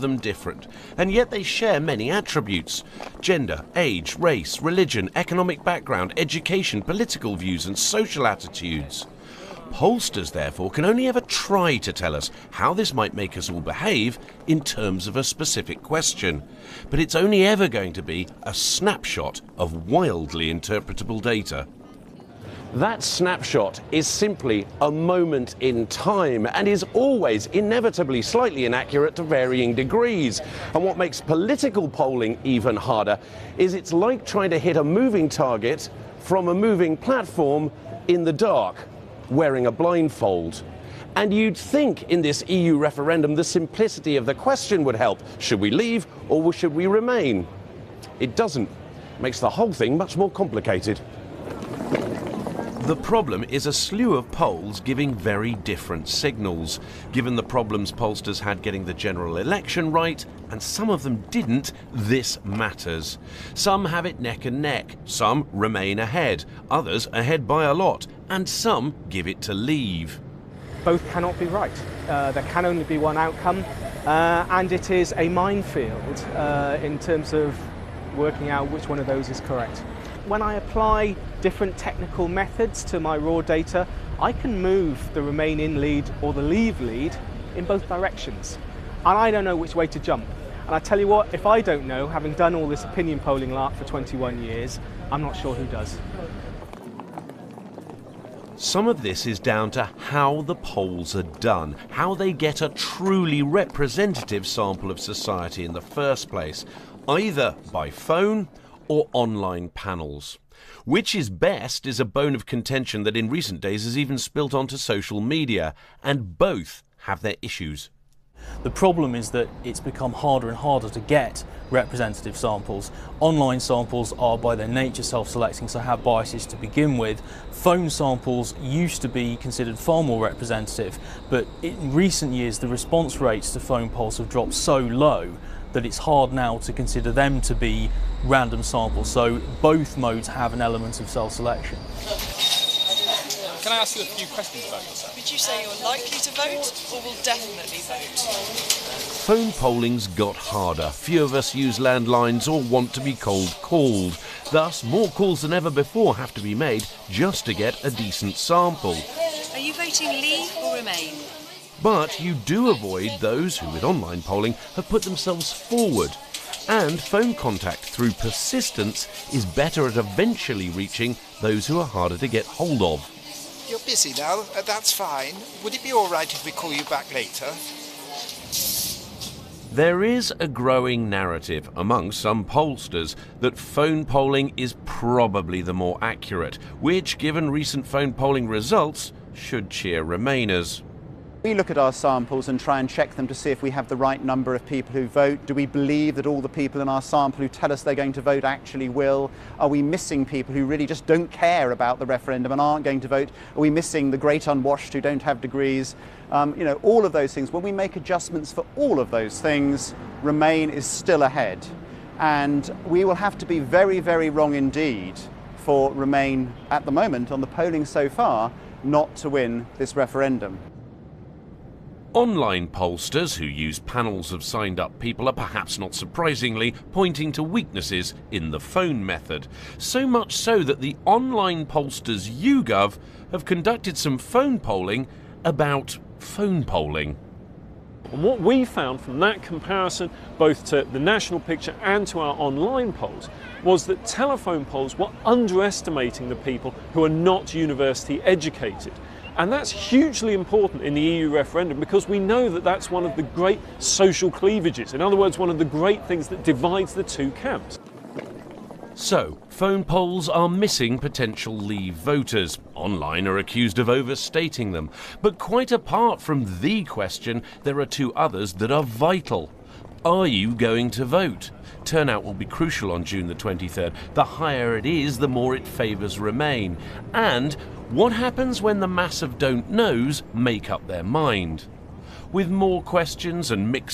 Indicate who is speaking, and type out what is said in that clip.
Speaker 1: them different, and yet they share many attributes: gender, age, race, religion, economic background, education, political views and social attitudes. Pollsters, therefore, can only ever try to tell us how this might make us all behave in terms of a specific question, but it's only ever going to be a snapshot of wildly interpretable data. That snapshot is simply a moment in time and is always inevitably slightly inaccurate to varying degrees. And what makes political polling even harder is it's like trying to hit a moving target from a moving platform in the dark, wearing a blindfold. And you'd think in this EU referendum the simplicity of the question would help. Should we leave or should we remain? It doesn't. It makes the whole thing much more complicated. The problem is a slew of polls giving very different signals. Given the problems pollsters had getting the general election right, and some of them didn't, this matters. Some have it neck and neck, some remain ahead, others ahead by a lot, and some give it to leave.
Speaker 2: Both cannot be right. There can only be one outcome, and it is a minefield in terms of working out which one of those is correct. When I apply different technical methods to my raw data, I can move the remain in lead or the leave lead in both directions. And I don't know which way to jump. And I tell you what, if I don't know, having done all this opinion polling lark for 21 years, I'm not sure who does.
Speaker 1: Some of this is down to how the polls are done, how they get a truly representative sample of society in the first place, either by phone or online panels. Which is best is a bone of contention that in recent days has even spilt onto social media, and both have their issues.
Speaker 3: The problem is that it's become harder and harder to get representative samples. Online samples are by their nature self-selecting, so have biases to begin with. Phone samples used to be considered far more representative, but in recent years the response rates to phone polls have dropped so low that it's hard now to consider them to be random samples. So both modes have an element of self-selection.
Speaker 4: Can I ask you a few questions about yourself?
Speaker 5: Would you say you're likely to vote or will definitely vote?
Speaker 1: Phone polling's got harder. Few of us use landlines or want to be cold called. Thus, more calls than ever before have to be made just to get a decent sample.
Speaker 5: Are you voting leave or remain?
Speaker 1: But you do avoid those who, with online polling, have put themselves forward. And phone contact through persistence is better at eventually reaching those who are harder to get hold of.
Speaker 6: You're busy now, that's fine. Would it be all right if we call you back later?
Speaker 1: There is a growing narrative among some pollsters that phone polling is probably the more accurate, which, given recent phone polling results, should cheer Remainers.
Speaker 7: We look at our samples and try and check them to see if we have the right number of people who vote. Do we believe that all the people in our sample who tell us they're going to vote actually will? Are we missing people who really just don't care about the referendum and aren't going to vote? Are we missing the great unwashed who don't have degrees? All of those things. When we make adjustments for all of those things, Remain is still ahead. And we will have to be very, very wrong indeed for Remain at the moment on the polling so far not to win this referendum.
Speaker 1: Online pollsters who use panels of signed-up people are perhaps not surprisingly pointing to weaknesses in the phone method. So much so that the online pollsters YouGov have conducted some phone polling about phone polling.
Speaker 8: And what we found from that comparison, both to the national picture and to our online polls, was that telephone polls were underestimating the people who are not university educated. And that's hugely important in the EU referendum because we know that that's one of the great social cleavages. In other words, one of the great things that divides the two camps.
Speaker 1: So, phone polls are missing potential Leave voters. Online are accused of overstating them. But quite apart from the question, there are two others that are vital. Are you going to vote? Turnout will be crucial on June the 23rd. The higher it is, the more it favours Remain. And what happens when the mass of don't knows make up their mind? With more questions and mixed